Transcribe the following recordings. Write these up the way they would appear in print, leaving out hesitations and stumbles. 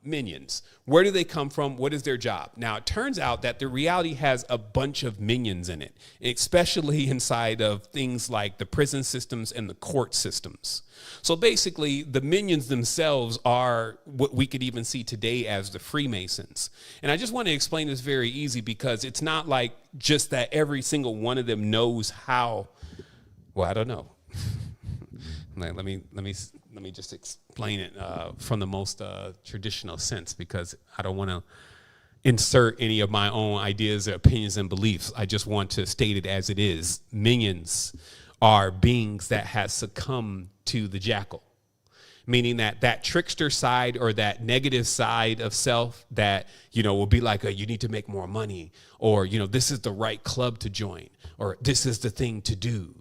Minions. Where do they come from? What is their job? Now, it turns out that the reality has a bunch of minions in it, especially inside of things like the prison systems and the court systems. So basically, the minions themselves are what we could even see today as the Freemasons. And I just want to explain this very easy, because it's not like just that every single one of them knows how. Well, I don't know. Let me just explain it from the most traditional sense, because I don't want to insert any of my own ideas or opinions and beliefs. I just want to state it as it is. Minions are beings that have succumbed to the jackal, meaning that trickster side or that negative side of self that, will be like, you need to make more money, or, this is the right club to join, or this is the thing to do.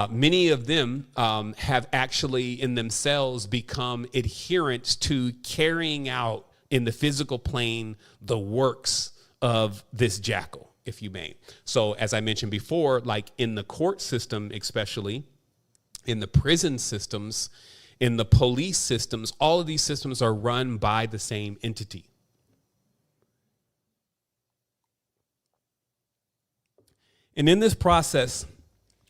Many of them have actually in themselves become adherents to carrying out in the physical plane the works of this jackal, if you may. So as I mentioned before, like in the court system, especially in the prison systems, in the police systems, all of these systems are run by the same entity. And in this process,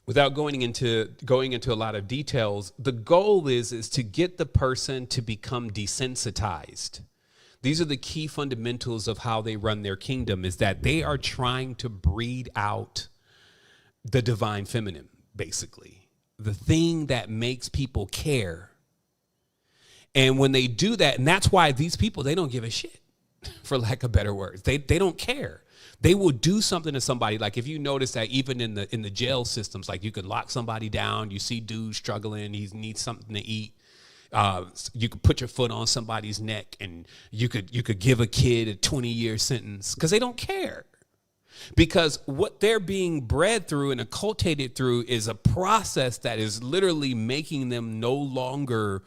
without going into a lot of details, the goal is to get the person to become desensitized. These are the key fundamentals of how they run their kingdom, is that they are trying to breed out the divine feminine, basically, the thing that makes people care. And when they do that, and that's why these people, they don't give a shit, for lack of better words. They don't care. They will do something to somebody. Like if you notice that even in the jail systems, like you could lock somebody down, you see dudes struggling, he needs something to eat. You could put your foot on somebody's neck and you could give a kid a 20-year sentence, because they don't care. Because what they're being bred through and occultated through is a process that is literally making them no longer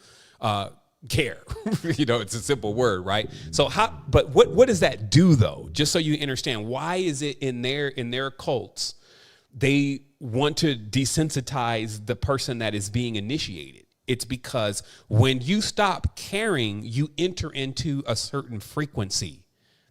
care. It's a simple word, right? So but what does that do though? Just so you understand, why is it in their cults, they want to desensitize the person that is being initiated? It's because when you stop caring, you enter into a certain frequency.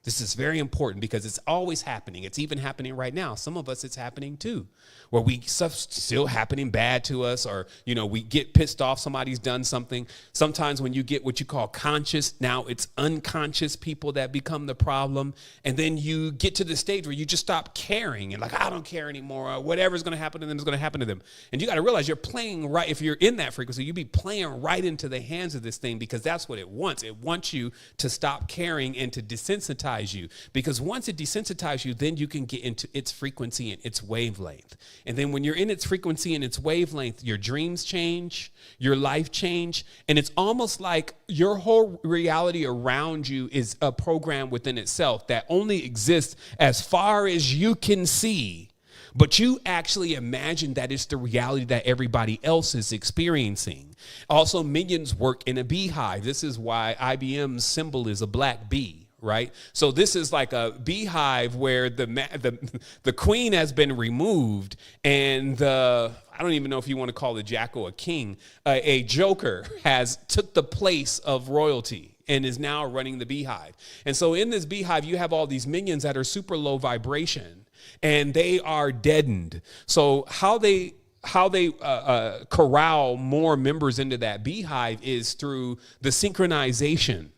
This is very important because it's always happening. It's even happening right now. Some of us, it's happening too, where stuff's still happening bad to us, or, we get pissed off. Somebody's done something. Sometimes when you get what you call conscious, now it's unconscious people that become the problem. And then you get to the stage where you just stop caring and like, I don't care anymore. Whatever's going to happen to them is going to happen to them. And you got to realize you're playing right. If you're in that frequency, you be playing right into the hands of this thing, because that's what it wants. It wants you to stop caring and to desensitize you, because once it desensitizes you, then you can get into its frequency and its wavelength. And then when you're in its frequency and its wavelength, your dreams change, your life change, and it's almost like your whole reality around you is a program within itself that only exists as far as you can see. But you actually imagine that it's the reality that everybody else is experiencing. Also, minions work in a beehive. This is why IBM's symbol is a black bee. Right. So this is like a beehive where the queen has been removed, and I don't even know if you want to call the jackal a king. A joker has took the place of royalty and is now running the beehive. And so in this beehive, you have all these minions that are super low vibration, and they are deadened. So how they corral more members into that beehive is through the synchronization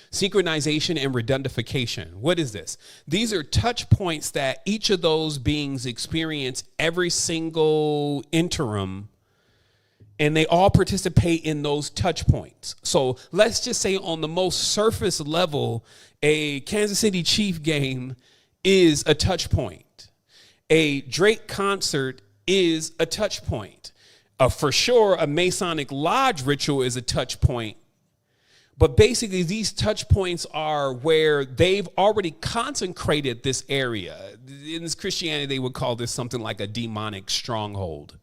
and redundification. What is this? These are touch points that each of those beings experience every single interim, and they all participate in those touch points. So let's just say on the most surface level, a Kansas City Chief game is a touch point. A Drake concert is a touch point. For sure, a Masonic Lodge ritual is a touch point. But basically, these touch points are where they've already consecrated this area. In Christianity, they would call this something like a demonic stronghold.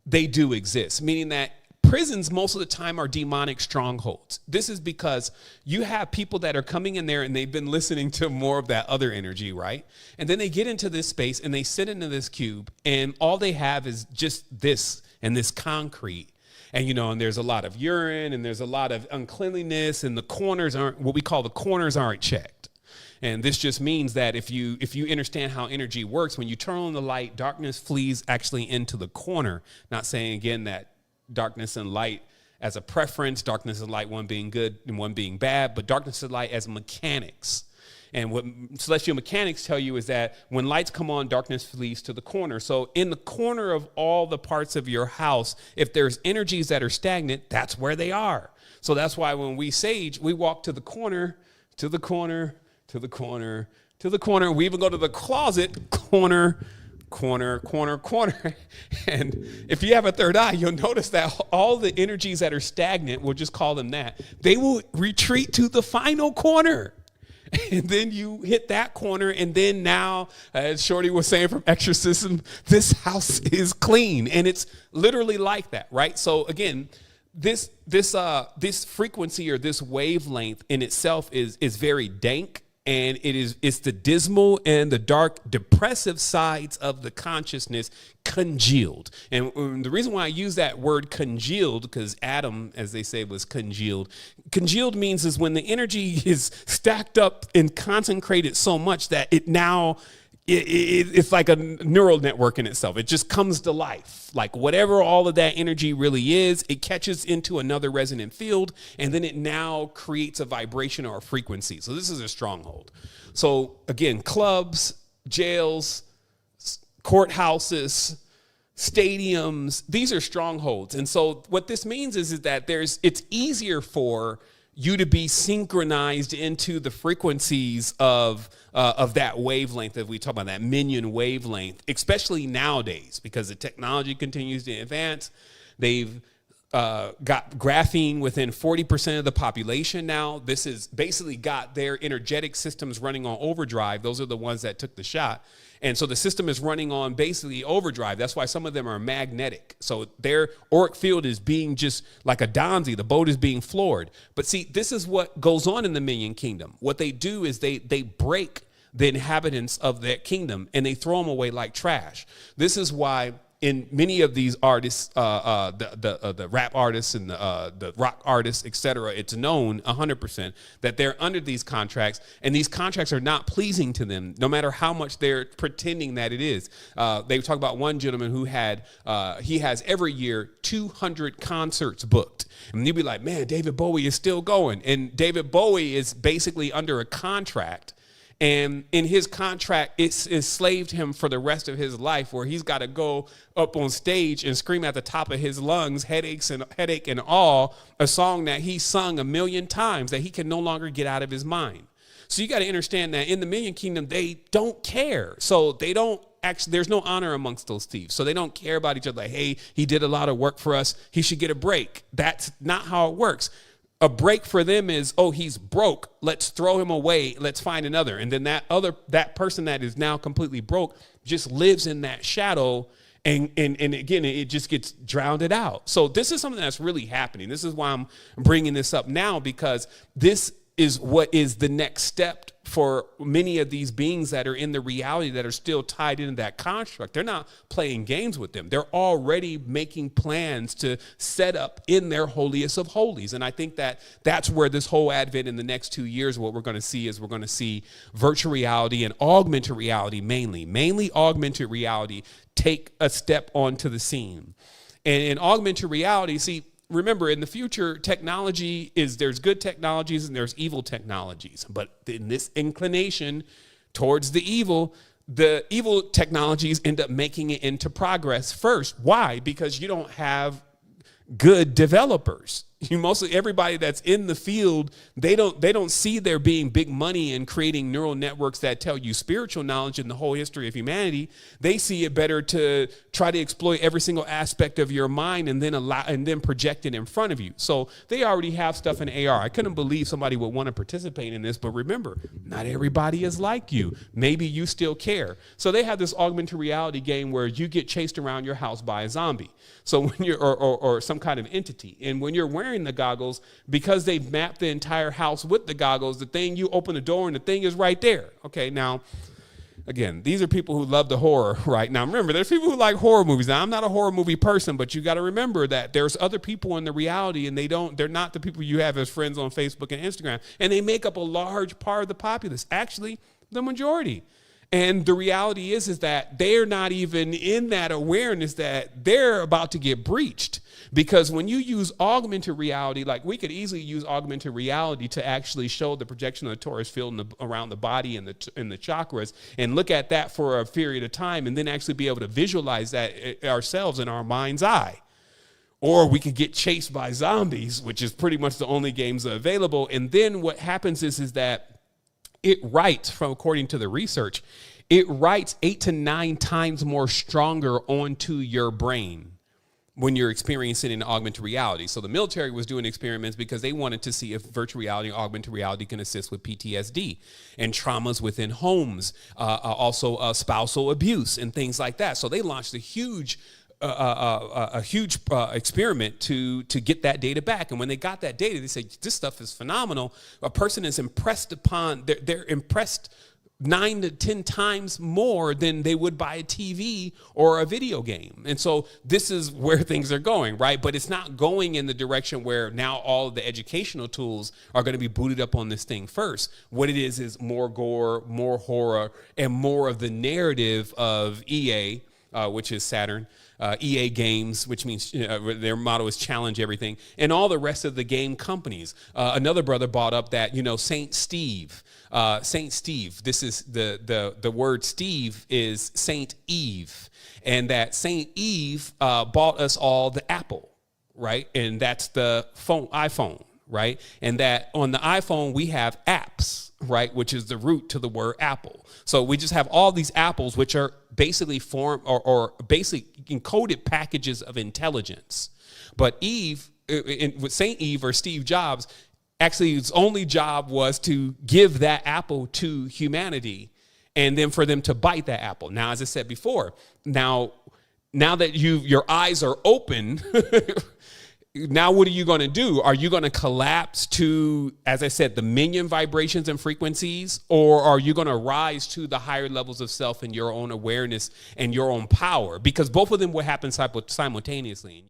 They do exist, meaning that prisons most of the time are demonic strongholds. This is because you have people that are coming in there and they've been listening to more of that other energy, right? And then they get into this space and they sit into this cube, and all they have is just this and this concrete. And, and there's a lot of urine and there's a lot of uncleanliness, and the corners aren't, what we call the corners aren't checked. And this just means that if you understand how energy works, when you turn on the light, darkness flees actually into the corner. Not saying, again, that darkness and light as a preference, darkness and light, one being good and one being bad, but darkness and light as mechanics. And what celestial mechanics tell you is that when lights come on, darkness flees to the corner. So in the corner of all the parts of your house, if there's energies that are stagnant, that's where they are. So that's why when we sage, we walk to the corner, to the corner, to the corner, to the corner. We even go to the closet, corner, corner, corner, corner. And if you have a third eye, you'll notice that all the energies that are stagnant, we'll just call them that, they will retreat to the final corner. And then you hit that corner, and then now, as Shorty was saying from Exorcism, this house is clean. And it's literally like that, right? So again, this frequency or this wavelength in itself is very dank. And it's the dismal and the dark, depressive sides of the consciousness congealed. And the reason why I use that word congealed, because Adam, as they say, was congealed. Congealed means is when the energy is stacked up and concentrated so much that it now, it's like a neural network in itself. It just comes to life. Like whatever all of that energy really is, it catches into another resonant field, and then it now creates a vibration or a frequency. So this is a stronghold. So again, clubs, jails, courthouses, stadiums, these are strongholds. And so what this means is that it's easier for you to be synchronized into the frequencies of that wavelength that we talk about, that minion wavelength, especially nowadays, because the technology continues to advance. They've got graphene within 40% of the population now. This has basically got their energetic systems running on overdrive. Those are the ones that took the shot. And so the system is running on basically overdrive. That's why some of them are magnetic. So their auric field is being just like a donzi. The boat is being floored. But see, this is what goes on in the minion kingdom. What they do is they break the inhabitants of that kingdom and they throw them away like trash. This is why in many of these artists, the rap artists and the rock artists, et cetera, it's known 100% that they're under these contracts, and these contracts are not pleasing to them, no matter how much they're pretending that it is. They talk about one gentleman who he has every year 200 concerts booked. And you'd be like, man, David Bowie is still going. And David Bowie is basically under a contract. And in his contract, it's enslaved him for the rest of his life, where he's got to go up on stage and scream at the top of his lungs, headache and all, a song that he sung 1,000,000 times that he can no longer get out of his mind. So you got to understand that in the Minion Kingdom, they don't care. So they don't actually, there's no honor amongst those thieves. So they don't care about each other. Like, hey, he did a lot of work for us, he should get a break. That's not how it works. A break for them is, oh, he's broke, let's throw him away, let's find another. And then that person that is now completely broke just lives in that shadow, and again, it just gets drowned out. So this is something that's really happening. This is why I'm bringing this up now, because this is what is the next step for many of these beings that are in the reality that are still tied into that construct. They're not playing games with them. They're already making plans to set up in their holiest of holies. And I think that that's where this whole advent in the next 2 years, what we're going to see is we're going to see virtual reality and augmented reality, mainly augmented reality, take a step onto the scene. And in augmented reality, see, remember, in the future, there's good technologies and there's evil technologies. But in this inclination towards the evil technologies end up making it into progress first. Why? Because you don't have good developers. Everybody that's in the field, they don't see there being big money in creating neural networks that tell you spiritual knowledge in the whole history of humanity. They see it better to try to exploit every single aspect of your mind and then project it in front of you. So they already have stuff in AR. I couldn't believe somebody would want to participate in this, but remember, not everybody is like you. Maybe you still care. So they have this augmented reality game where you get chased around your house by a zombie. So when you're or some kind of entity, and when you're wearing the goggles, because they've mapped the entire house with the goggles, you open the door and the thing is right there. Okay, now Again, these are people who love the horror, right? Now, remember, there's people who like horror movies. Now, I'm not a horror movie person, but you got to remember that there's other people in the reality, and they're not the people you have as friends on Facebook and Instagram, and they make up a large part of the populace, actually the majority. And the reality is that they're not even in that awareness that they're about to get breached. Because when you use augmented reality, like we could easily use augmented reality to actually show the projection of the torus field around the body and the chakras, and look at that for a period of time, and then actually be able to visualize that ourselves in our mind's eye. Or we could get chased by zombies, which is pretty much the only games available. And then what happens is that it writes, according to the research, it writes 8 to 9 times more stronger onto your brain when you're experiencing in augmented reality. So the military was doing experiments because they wanted to see if virtual reality and augmented reality can assist with PTSD and traumas within homes, also spousal abuse and things like that. So they launched a huge experiment to get that data back. And when they got that data, they said, this stuff is phenomenal. A person is impressed upon, they're impressed 9 to 10 times more than they would buy a TV or a video game. And so this is where things are going, right? But it's not going in the direction where now all of the educational tools are going to be booted up on this thing first. What it is more gore, more horror, and more of the narrative of EA, which is Saturn, EA Games, which means their motto is challenge everything, and all the rest of the game companies. Another brother brought up that, Saint Steve, this is the word Steve is Saint Eve, and that Saint Eve bought us all the Apple, right? And that's the iPhone, right? And that on the iPhone, we have apps, right? Which is the root to the word Apple. So we just have all these apples, which are basically or basically encoded packages of intelligence. But Eve, with Saint Eve or Steve Jobs, actually his only job was to give that apple to humanity and then for them to bite that apple. Now, as I said before, now that your eyes are open, now what are you going to do? Are you going to collapse to, as I said, the minion vibrations and frequencies, or are you going to rise to the higher levels of self and your own awareness and your own power? Because both of them will happen simultaneously.